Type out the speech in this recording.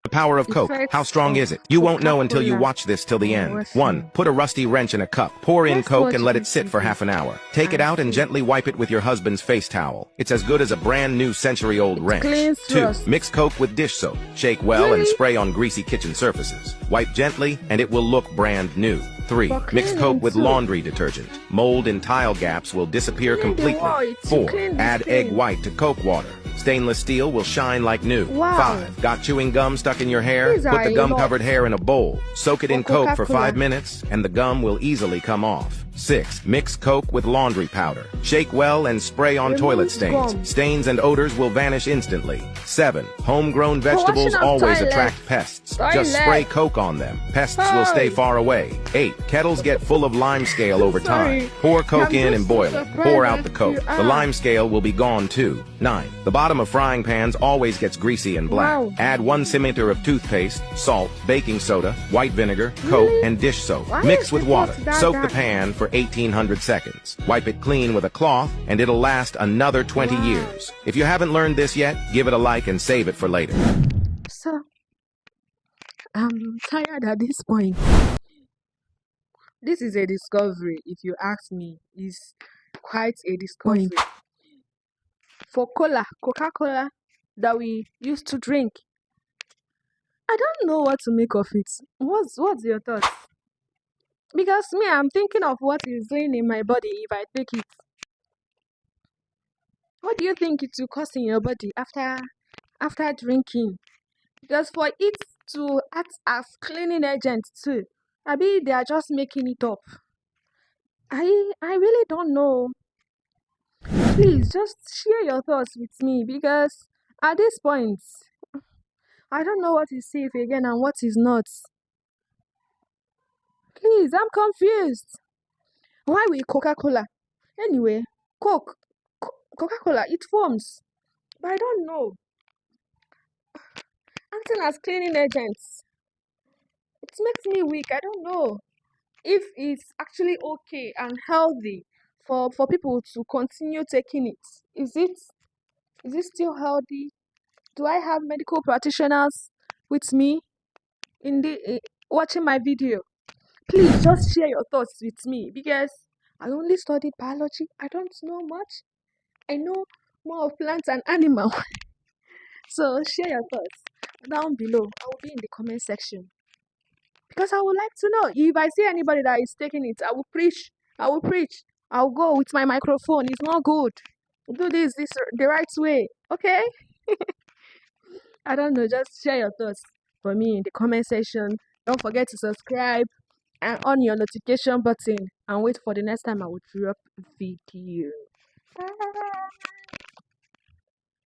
The power of Coke. Effects How strong of is it? You won't know until you Coca-Cola. watch this till the end. Let's 1. see. Put a rusty wrench in a cup. Pour in Let's Coke watch and let it this sit for video. half an hour. Take it I out and see. gently wipe it with your husband's face towel. It's as good as a brand new century-old wrench. cleans 2. rust. Mix Coke with dish soap. Shake well and Really? spray on greasy kitchen surfaces. Wipe gently and it will look brand new. 3. For Mix cleaning Coke with too. laundry detergent. Mold in tile gaps will disappear Clean the completely. white, you 4. clean the Add egg stain. white to Coke water. Stainless steel will shine like new. Wow. 5. Got chewing gum stuck in your hair? These Put are the a gum-covered hair in a bowl. Soak it in For Coke for Coca-Cola. 5 minutes, and the gum will easily come off. 6. Mix Coke with laundry powder. Shake well and spray on Remove toilet stains. gum. Stains and odors will vanish instantly. 7. Homegrown washing vegetables up always toilet. attract pests. Just Toilet. spray Coke on them. Pests will stay Hey. far away. 8. Kettles get full of lime scale over time. Sorry. Pour Coke I'm in just and boil so it. Pour out surprised the that Coke. you The are. lime scale will be gone too. 9. The bottom of frying pans always gets greasy and black. Wow. Add 1 centimeter of toothpaste, salt, baking soda, white vinegar, Coke, Really? and dish soap. Why Mix is with it water. not that Soak the dark? pan for 1800 seconds. Wipe it clean with a cloth, and it'll last another 20 Wow. years. If you haven't learned this yet, give it a like and save it for later. So, I'm tired at this point. This is a discovery, if you ask me. It's quite a discovery. For Coca-Cola that we used to drink, I don't know what to make of it. What's your thoughts? Because me, I'm thinking of what it's doing in my body if I take it. What do you think it will cause in your body after drinking? Because for it to act as cleaning agent too, maybe they are just making it up. I really don't know. Please just share your thoughts with me because at this point, I don't know what is safe again and what is not. Please, I'm confused. Why with Coca-Cola? Anyway, Coca-Cola, it forms. But I don't know. Acting as cleaning agents, it makes me weak. I don't know if it's actually okay and healthy for people to continue taking it. Is it still healthy? Do I have medical practitioners with me in the watching my video? Please just share your thoughts with me because I only studied biology. I don't know much. I know more of plants and animals. So share your thoughts down below. I will be in the comment section because I would like to know if I see anybody that is taking it. I will preach. I'll go with my microphone. It's not good. Do this the right way. Okay? I don't know. Just share your thoughts for me in the comment section. Don't forget to subscribe and on your notification button and wait for the next time I will drop video. Bye.